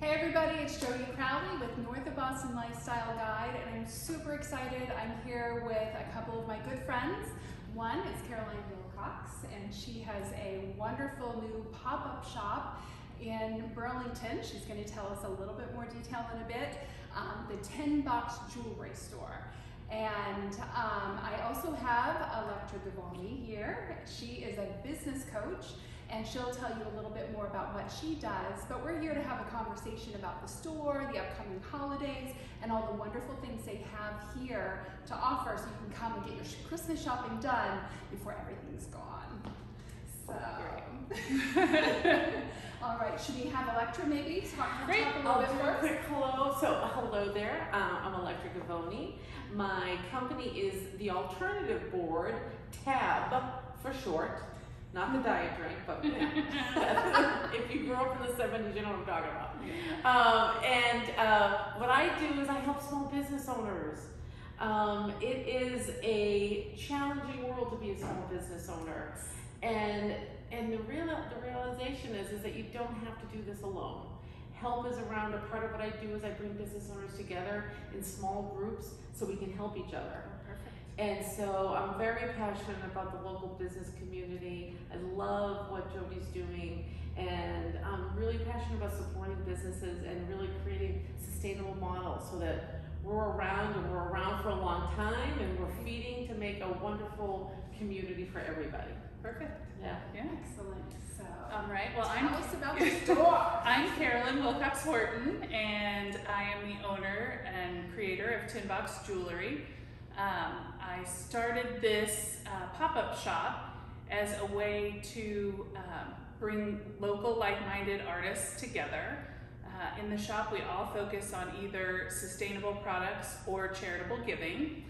Hey everybody, it's Jodi Crowley with North of Boston Lifestyle Guide, and I'm super excited. I'm here with a couple of my good friends. One is Caroline Wilcox, and she has a wonderful new pop-up shop in Burlington. She's going to tell us a little bit more detail in a bit. The Tin Box Jewelry Store. And I also have Electra Gavoni here. She is a business coach, and she'll tell you a little bit more about what she does. But we're here to have a conversation about the store, the upcoming holidays, and all the wonderful things they have here to offer, so you can come and get your Christmas shopping done before everything's gone. So, all right, should we have Electra maybe talk a little bit first? Quick hello. So hello there. I'm Electra Gavoni. My company is the Alternative Board, TAB for short. Not the diet drink, but yeah. If you grew up in the 70s, you know what I'm talking about. What I do is I help small business owners. It is a challenging world to be a small business owner. And the realization is that you don't have to do this alone. Help is around. A part of what I do is I bring business owners together in small groups so we can help each other. And so I'm very passionate about the local business community. I love what Jodi's doing, and I'm really passionate about supporting businesses and really creating sustainable models so that we're around for a long time, and we're feeding to make a wonderful community for everybody. Perfect. Yeah. Excellent. So, all right. Well, tell us about the store. I'm Carolyn Wilcox Horton, and I am the owner and creator of Tin Box Jewelry. I started this pop-up shop as a way to bring local like-minded artists together. In the shop, we all focus on either sustainable products or charitable giving.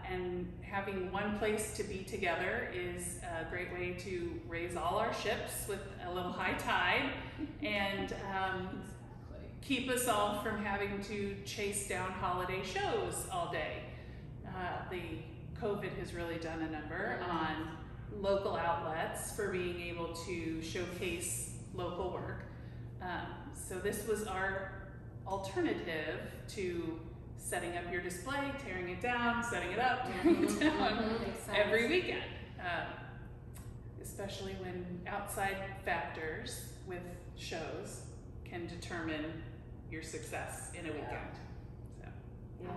And having one place to be together is a great way to raise all our ships with a little high tide and keep us all from having to chase down holiday shows all day. The COVID has really done a number on local outlets for being able to showcase local work. So this was our alternative to setting up your display, tearing it down, setting it up, tearing it down every weekend. Especially when outside factors with shows can determine your success in a weekend. Yeah.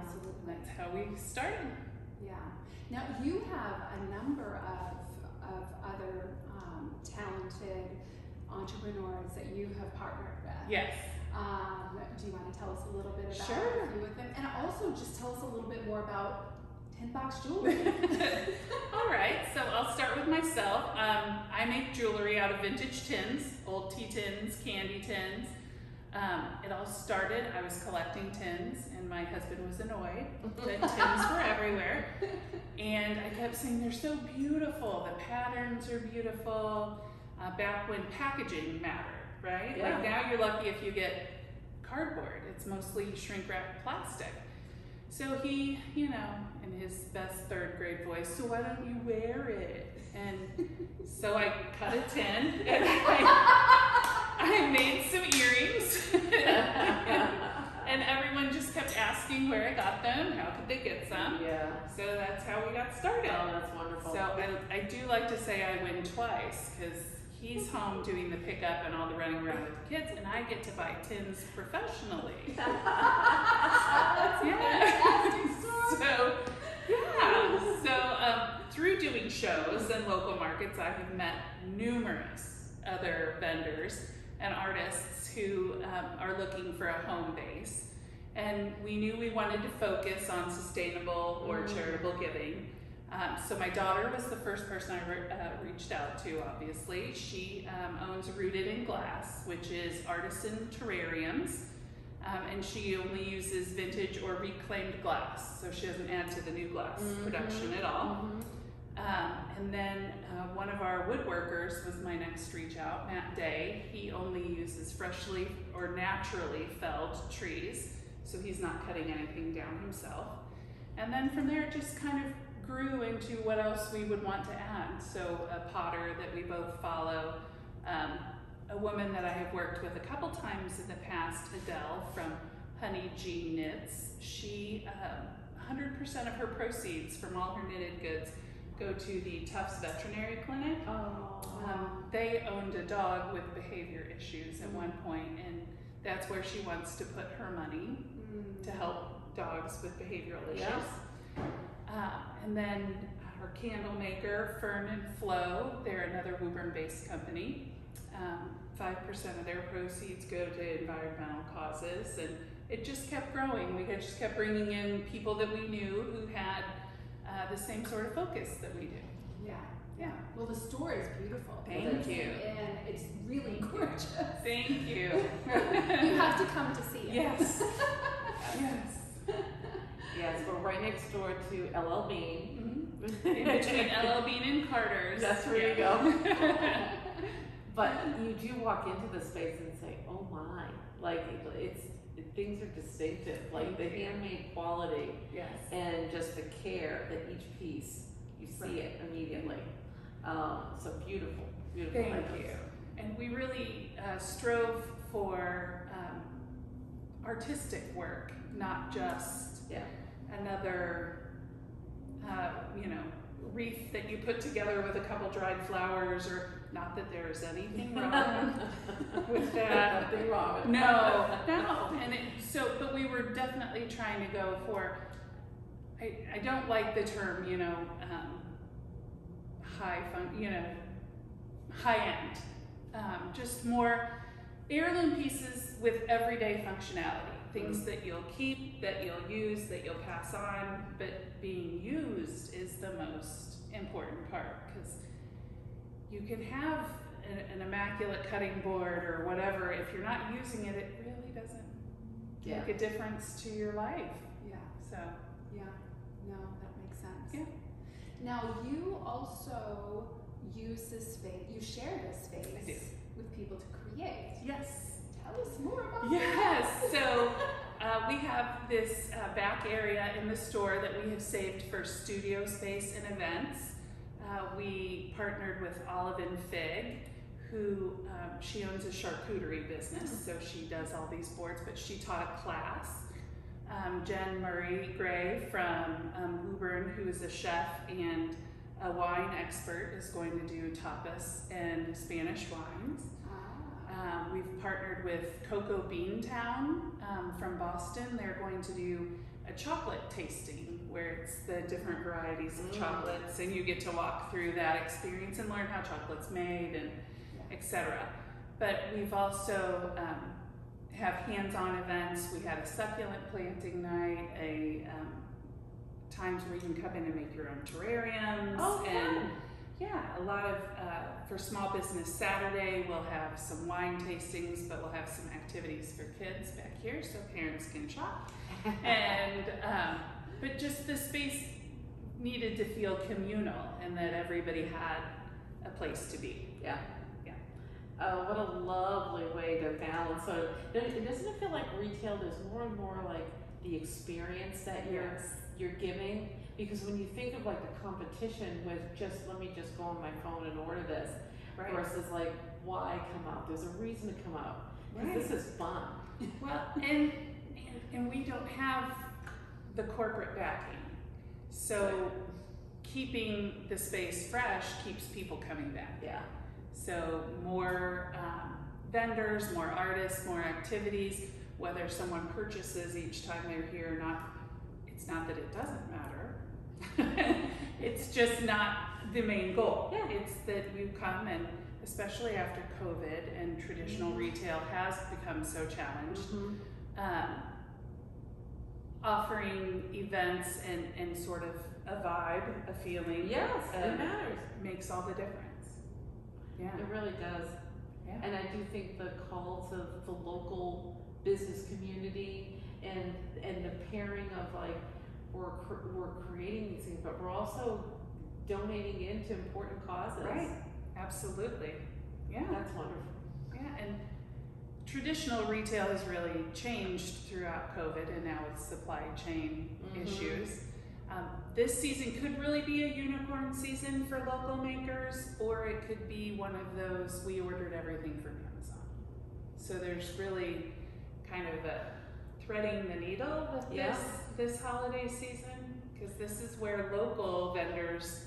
Absolutely. That's how we started. Yeah. Now you have a number of other talented entrepreneurs that you have partnered with. Yes. Do you want to tell us a little bit about Sure. a few of them? And also just tell us a little bit more about Tin Box Jewelry. All right, so I'll start with myself. I make jewelry out of vintage tins, old tea tins, candy tins. It all started, I was collecting tins, and my husband was annoyed that tins were everywhere. And I kept saying, they're so beautiful, the patterns are beautiful, back when packaging mattered, right? Yeah. Like now you're lucky if you get cardboard, it's mostly shrink wrapped plastic. So he, in his best third grade voice, so why don't you wear it? And so I cut a tin, and I made some earrings, and everyone just kept asking where I got them, how could they get some? Yeah. So that's how we got started. Oh, that's wonderful. So I do like to say I win twice, because he's home doing the pickup and all the running around with the kids, and I get to buy tins professionally. So through doing shows and local markets, I have met numerous other vendors and artists who are looking for a home base. And we knew we wanted to focus on sustainable or charitable giving. So my daughter was the first person I reached out to, obviously. She owns Rooted in Glass, which is artisan terrariums. And she only uses vintage or reclaimed glass, so she doesn't add to the new glass production at all. And then one of our woodworkers was my next reach out, Matt Day. He only uses freshly or naturally felled trees, so he's not cutting anything down himself. And then from there, it just kind of grew into what else we would want to add. So a potter that we both follow a woman that I have worked with a couple times in the past, Adele from Honey G Knits. She, 100% of her proceeds from all her knitted goods go to the Tufts Veterinary Clinic. They owned a dog with behavior issues at one point, and that's where she wants to put her money to help dogs with behavioral issues. And then her candle maker, Fern and Flo, they're another Woburn-based company. 5% of their proceeds go to environmental causes, and it just kept growing. We just kept bringing in people that we knew who had the same sort of focus that we do. Yeah. Well, the store is beautiful. Thank you. And it's really gorgeous. Thank you. You have to come to see it. Yes. Yes. Yes, we're right next door to LL Bean. In between LL Bean and Carter's. That's where you go. But you do walk into the space and say, oh my, like things are distinctive, like the handmade quality and just the care that each piece, you see it immediately. So beautiful, beautiful. Thank you. And we really strove for artistic work, not just another, wreath that you put together with a couple dried flowers, or not that there's anything wrong with that. Nothing wrong with No. And but we were definitely trying to go for, I don't like the term, high end. Just more heirloom pieces with everyday functionality. Things that you'll keep, that you'll use, that you'll pass on, but being used is the most important part, because you can have an immaculate cutting board or whatever. If you're not using it, it really doesn't make a difference to your life. So. No, that makes sense. Yeah. Now, you also use this space, you share this space with people to create. Yes. Tell us more about Yes. So we have this back area in the store that we have saved for studio space and events. We partnered with Olive and Fig, who she owns a charcuterie business, so she does all these boards, but she taught a class. Jen Murray Gray from Woburn, who is a chef and a wine expert, is going to do tapas and Spanish wines. We've partnered with Cocoa Bean Town from Boston. They're going to do a chocolate tasting where it's the different varieties of chocolates, and you get to walk through that experience and learn how chocolate's made and etc. But we've also have hands-on events. We had a succulent planting night, times where you can come in and make your own terrariums. Fun. A lot of, for Small Business Saturday, we'll have some wine tastings, but we'll have some activities for kids back here so parents can shop. And, but just the space needed to feel communal and that everybody had a place to be. What a lovely way to balance. So doesn't it feel like retail, there's more and more like the experience that you're giving? Because when you think of like the competition with let me just go on my phone and order this, versus like, why come out? There's a reason to come out. Because this is fun. Well, and we don't have the corporate backing. So keeping the space fresh keeps people coming back. So more vendors, more artists, more activities, whether someone purchases each time they're here or not, it's not that it doesn't matter. It's just not the main goal. It's that you come, and especially after COVID and traditional retail has become so challenged, offering events and sort of a vibe, a feeling, it matters. Makes all the difference. It really does. And I do think the call to the local business community and the pairing of like, we're creating these things, but we're also donating into important causes. Right. Absolutely. That's wonderful. And traditional retail has really changed throughout COVID, and now with supply chain issues. This season could really be a unicorn season for local makers, or it could be one of those, we ordered everything from So there's really kind of a threading the needle with Yeah. this holiday season, because this is where local vendors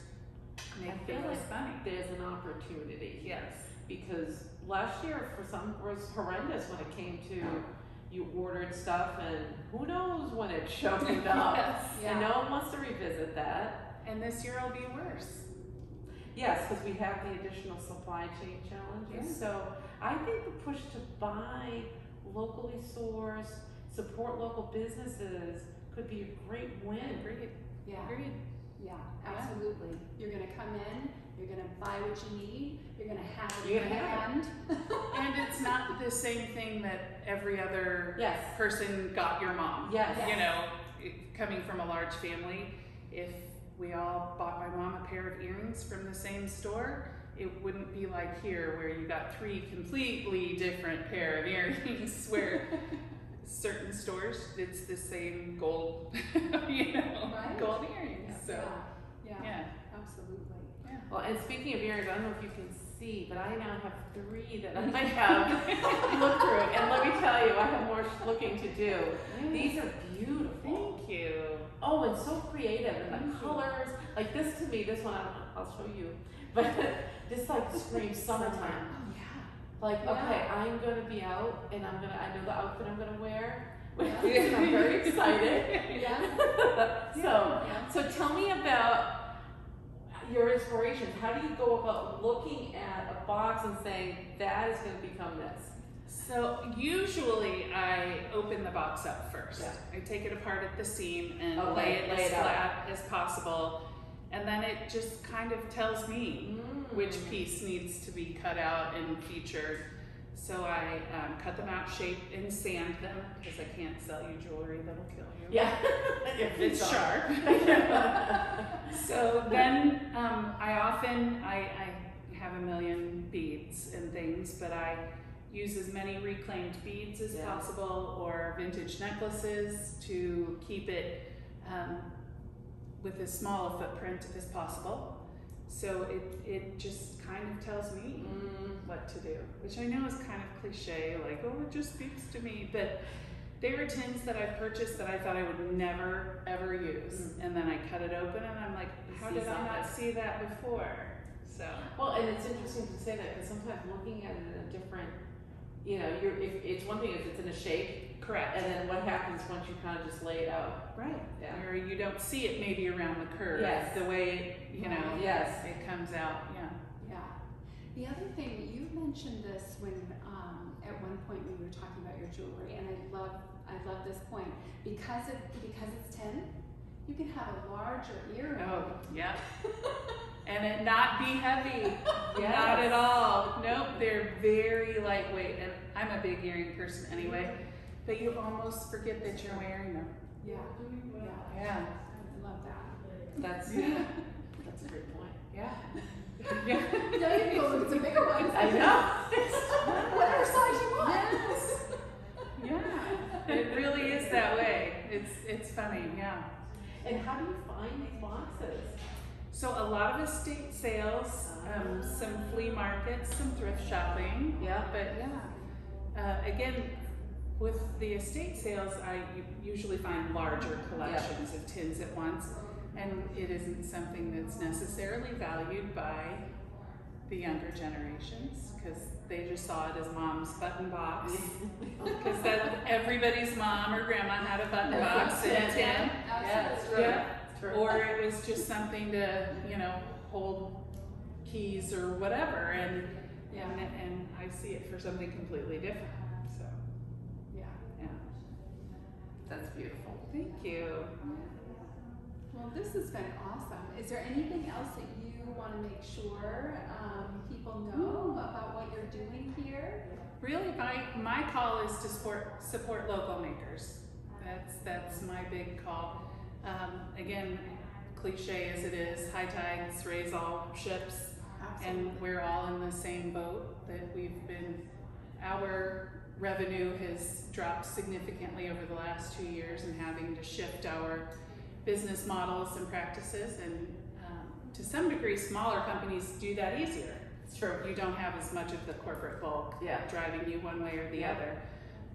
make the feel most like money. There's an opportunity. Yes. Because last year for some was horrendous when it came to you ordered stuff and who knows when it showed up. Yes. And no one wants to revisit that. And this year will be worse. Yes, because we have the additional supply chain challenges. Yeah. So I think the push to buy locally sourced, support local businesses could be a great win. Agreed. Yeah. Agreed. Yeah, absolutely. You're gonna come in, you're gonna buy what you need, you're gonna have it You're in gonna your have hand. And it's not the same thing that every other Yes. person got your mom. Yes. You know, coming from a large family, if we all bought my mom a pair of earrings from the same store, it wouldn't be like here where you got 3 completely different pair of earrings where certain stores it's the same gold, you know, Right. gold earrings. So Yeah, yeah. absolutely. Yeah. Well, and speaking of earrings, I don't know if you can see, but I now have 3 that I have looked through. And let me tell you, I have more looking to do. These are beautiful. Thank you. Oh, and so creative, and the Thank you. colors. Like this to me, this one I'll show you, but this like screams summertime. Oh, yeah. Like, Yeah. okay, I'm gonna be out, and I know the outfit I'm gonna wear. Yeah. And I'm very excited. Yeah. So, Yeah. so tell me about your inspirations. How do you go about looking at a box and saying that is going to become this? So usually I open the box up first. Yeah. I take it apart at the seam and Okay, lay it lay as it out. flat as possible. And then it just kind of tells me which Mm. piece needs to be cut out and featured. So I cut them out, shape and sand them, because I can't sell you jewelry that'll kill you. Yeah. If it's sharp. So then I have a million beads and things, but I use as many reclaimed beads as Yeah. possible, or vintage necklaces to keep it with as small a footprint as possible. So it just kind of tells me what to do, which I know is kind of cliche, like, oh, it just speaks to me, but there are tins that I've purchased that I thought I would never ever use, and then I cut it open and I'm like, how See did I not something. see that before? So Well, and it's interesting to say that because sometimes looking at it in a different, you know, if it's one thing if it's in a shape, correct, and then what happens once you kind of just lay it out. right, Yeah. where you don't see it maybe around the curve, Yes. the way you know Yes. it comes out, yeah. Yeah. The other thing, you mentioned this when at one point when you were talking about your jewelry, and I love this point because it's tin, you can have a larger earring. Oh, yeah. And it not be heavy. Yes. Not at all. Nope, they're very lightweight. And I'm a big earring person anyway, but you almost forget that you're wearing them. Yeah. Yeah. Yeah. I love that. That's Yeah. that's a great point. Yeah. Yeah. Yeah, you can go look at some bigger ones. I know. Whatever size you want. Yes. Yeah. It really is that way. It's funny, yeah. And how do you find these boxes? So a lot of estate sales, some flea markets, some thrift shopping. Yeah. But yeah, again, with the estate sales, I usually find larger collections of tins at once, and it isn't something that's necessarily valued by the younger generations because they just saw it as mom's button box. Because that everybody's mom or grandma had a button box and a tin. Absolutely. Yeah. True. Or it was just something to, you know, hold keys or whatever, and I see it for something completely different. So Yeah. yeah. That's beautiful. Thank you. Well, this has been awesome. Is there anything else that you want to make sure people know about what you're doing here? Really, my call is to support local makers. That's my big call. Again, cliche as it is, high tides raise all ships, and we're all in the same boat. That our revenue has dropped significantly over the last 2 years, and having to shift our business models and practices, and to some degree, smaller companies do that easier. It's true. You don't have as much of the corporate bulk Yeah. driving you one way or the Yeah. other.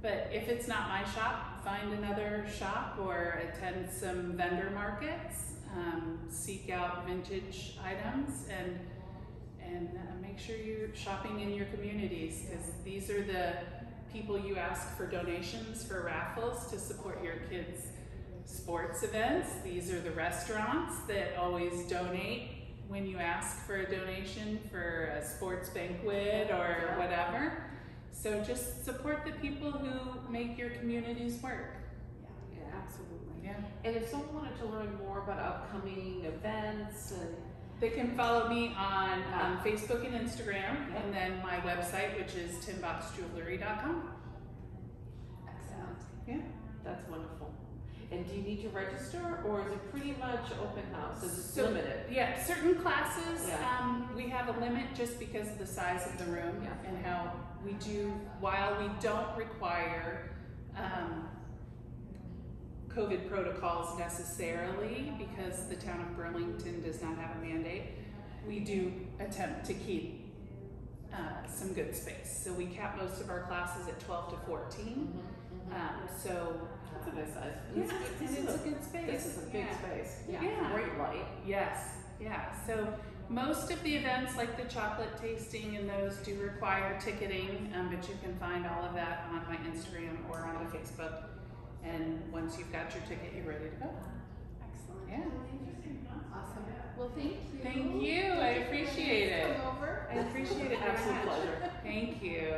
But if it's not my shop, find another shop or attend some vendor markets. Seek out vintage items and make sure you're shopping in your communities, because these are the people you ask for donations for raffles to support your kids' sports events. These are the restaurants that always donate when you ask for a donation for a sports banquet or whatever. So just support the people who make your communities work. Yeah, absolutely. Yeah. And if someone wanted to learn more about upcoming events and They can follow me on Facebook and Instagram, and then my website, which is tinboxjewelry.com. Excellent. Yeah. that's wonderful. And do you need to register, or is it pretty much open house? Is it So- limited? Yeah, certain classes, Yeah. we have a limit just because of the size of the room Yeah. and how we do, while we don't require COVID protocols necessarily, because the town of Burlington does not have a mandate, we do attempt to keep some good space. So we cap most of our classes at 12 to 14. So That's a nice size. yeah, This and is it's a- a good space. This is a big Yeah. space. Yeah. Great light. Yes, yeah. So most of the events, like the chocolate tasting and those, do require ticketing, but you can find all of that on my Instagram or on the Facebook. And once you've got your ticket, you're ready to go. Excellent. Yeah. Awesome. Well, thank you. Thank you. I appreciate it. Come over. I appreciate it very Absolute much. pleasure. Thank you.